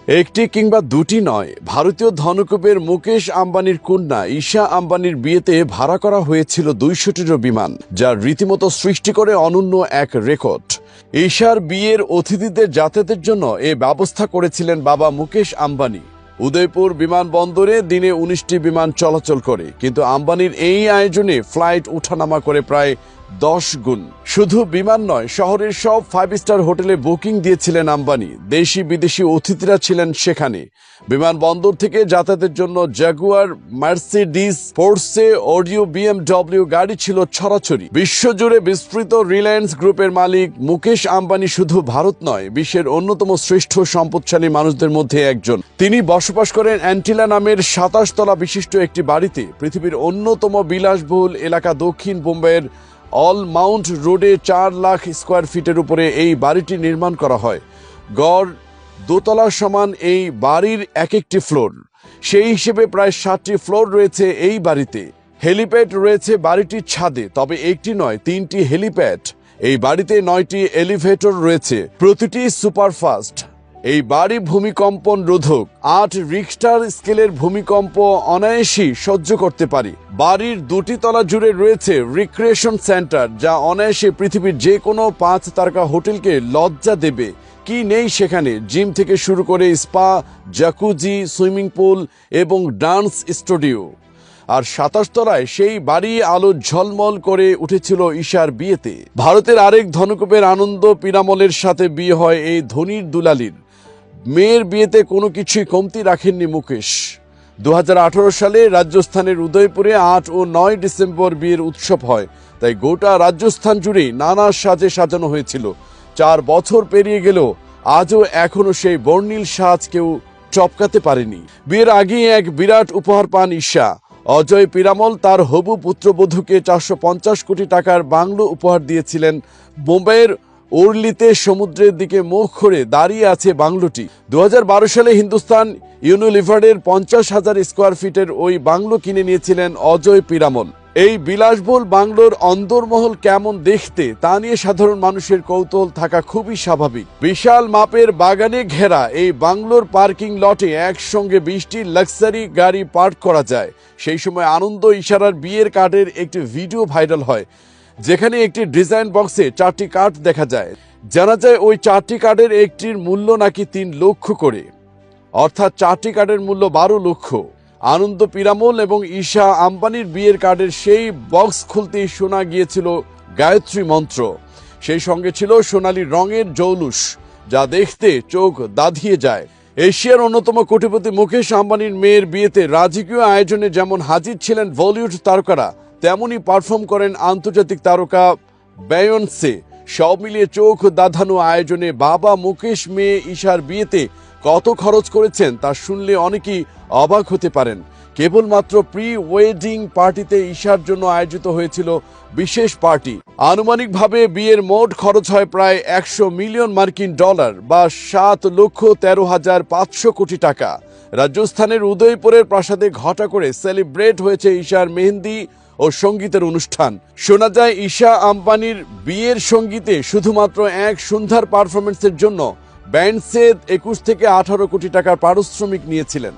একটি কিংবা দুটি নয়, ভারতীয় ধনকুবের মুকেশ আম্বানির কন্যা ঈশা আম্বানির বিয়েতে ভাড়া করা হয়েছিল 200টিরও বিমান, যা রীতিমতো সৃষ্টি করে অনন্য এক রেকর্ড। ঈশার বিয়ের অতিথিদের যাতায়াতের জন্য এ ব্যবস্থা করেছিলেন বাবা মুকেশ আম্বানি। উদয়পুর বিমানবন্দরে দিনে 19টি বিমান চলাচল করে, কিন্তু আম্বানির এই আয়োজনে ফ্লাইট ওঠানামা করে প্রায় 10 গুণ। শুধু বিমান নয়, শহরের সব 5 স্টার হোটেলে বুকিং দিয়েছিলেন আম্বানি। দেশি বিদেশি অতিথিরা ছিলেন সেখানে। বিমানবন্দর থেকে যাতায়াতের জন্য Jaguar, Mercedes, Porsche, audio, BMW গাড়ি ছিল ছড়াছড়ি। বিশ্বজুড়ে বিস্তৃত রিলায়েন্স গ্রুপের মালিক মুকেশ আম্বানি শুধু ভারত নয়, বিশ্বের অন্যতম শ্রেষ্ঠ সম্পদশালী মানুষদের মধ্যে একজন। তিনি বসবাস করেন অ্যান্টিলা নামের 27 তলা বিশিষ্ট একটি বাড়িতে। পৃথিবীর অন্যতম বিলাসবহুল এলাকা দক্ষিণ বোম্বের অল মাউন্ট রোডে 4 লাখ স্কোয়ার ফিটের উপরে এই বাড়িটি নির্মাণ করা হয়। গড় দোতলার সমান এই বাড়ির এক একটি ফ্লোর। সেই হিসেবে প্রায় 60টি ফ্লোর রয়েছে এই বাড়িতে। হেলিপ্যাড রয়েছে বাড়িটির ছাদে, তবে একটি নয়, 3টি হেলিপ্যাড। এই বাড়িতে 9টি এলিভেটর রয়েছে, প্রতিটি সুপারফাস্ট। এই বাড়ি ভূমিকম্পন রোধক। 8 রিখটার স্কেলের ভূমিকম্প অনায়াসেই সহ্য করতে পারে। বাড়ির 2টি তলা জুড়ে রয়েছে রিক্রিয়েশন সেন্টার, যা অনায়াসে পৃথিবীর যে কোনো 5 তারকা হোটেলকে লজ্জা দেবে। কি নেই সেখানে? জিম থেকে শুরু করে স্পা, জাকুজি, সুইমিং পুল এবং ডান্স স্টুডিও। আর 27 তলায় সেই বাড়ি আলো ঝলমল করে উঠেছিল ঈশার বিয়েতে। ভারতের আরেক ধনকুবের আনন্দ পিরামলের সাথে বিয়ে হয় এই ধনীর দুলালির। মেয়ের বিয়েতে কোনো কিছুই কমতি রাখেননি মুকেশ। 2018 সালে রাজস্থানের উদয়পুরে 8 ও 9 ডিসেম্বর বিয়ের উৎসব হয়, তাই গোটা রাজস্থান জুড়েই নানা সাজে সাজানো হয়েছিল। 4 বছর পেরিয়ে গেলেও আজও এখনো সেই বর্ণিল সাজ কেউ টপকাতে পারেনি। বিয়ের আগে এক বিরাট উপহার পান ঈশা। অজয় পিরামল তার হবু পুত্রবধূকে 450 কোটি টাকার বাংলো উপহার দিয়েছিলেন। মুম্বাইয়ের ওরলিতে সমুদ্রের দিকে মুখ করে দাঁড়িয়ে আছে বাংলোটি। 2012 সালে হিন্দুস্তান ইউনিলিভারের 50,000 স্কোয়ার ফিটের ওই বাংলো কিনে নিয়েছিলেন অজয় পিরামল। এই বিলাসবহুল বাংলোর অন্দরমহল কেমন দেখতে তা নিয়ে সাধারণ মানুষের কৌতূহল থাকা খুবই স্বাভাবিক। বিশাল মাপের বাগানে ঘেরা এই বাংলোর পার্কিং লটে একসঙ্গে 20টি লাক্সারি গাড়ি পার্ক করা যায়। সেই সময় আনন্দ ইশারার বিয়ের কার্ডের একটি ভিডিও ভাইরাল হয়, যেখানে একটি ডিজাইন বক্সে 4টি কার্ড দেখা যায়। জানা যায় ওই 4টি কার্ডের একটির মূল্য নাকি 3 লক্ষ করে, অর্থাৎ 4টি কার্ডের মূল্য 12 লক্ষ। আনন্দ পিরামল এবং ঈশা আম্বানির বিয়ের কার্ডের সেই বক্স খুলতেই শোনা গিয়েছিল গায়ত্রী মন্ত্র। সেই সঙ্গে ছিল সোনালী রঙের জৌলুস, যা দেখতে চোখ দাধিয়ে যায়। এশিয়ার অন্যতম কোটিপতি মুকেশ আম্বানির মেয়ের বিয়েতে রাজকীয় আয়োজনে যেমন হাজির ছিলেন বলিউড তারকারা, তেমনই পারফর্ম করেন আন্তর্জাতিক তারকা বেয়ন্সে। সব মিলিয়ে চোখ দাধানো আয়োজনে বাবা মুকেশ মেয়ে ঈশার বিয়েতে কত খরচ করেছেন তা শুনলে অনেকেই অবাক হতে পারেন। কেবলমাত্র প্রি ওয়েডিং পার্টিতে ঈশার জন্য আয়োজিত হয়েছিল বিশেষ পার্টি। আনুমানিকভাবে বিয়ের মোট খরচ হয় প্রায় 100 মিলিয়ন মার্কিন ডলার বা 7,13,500 কোটি টাকা। রাজস্থানের উদয়পুরের প্রাসাদে ঘটা করে সেলিব্রেট হয়েছে ঈশার মেহেন্দি ও সঙ্গীতের অনুষ্ঠান। শোনা যায় ঈশা আম্বানির বিয়ের সঙ্গীতে শুধুমাত্র এক সন্ধ্যার পারফরমেন্সের জন্য ব্যান্ড 21 থেকে 18 কোটি টাকার পারিশ্রমিক নিয়েছিলেন।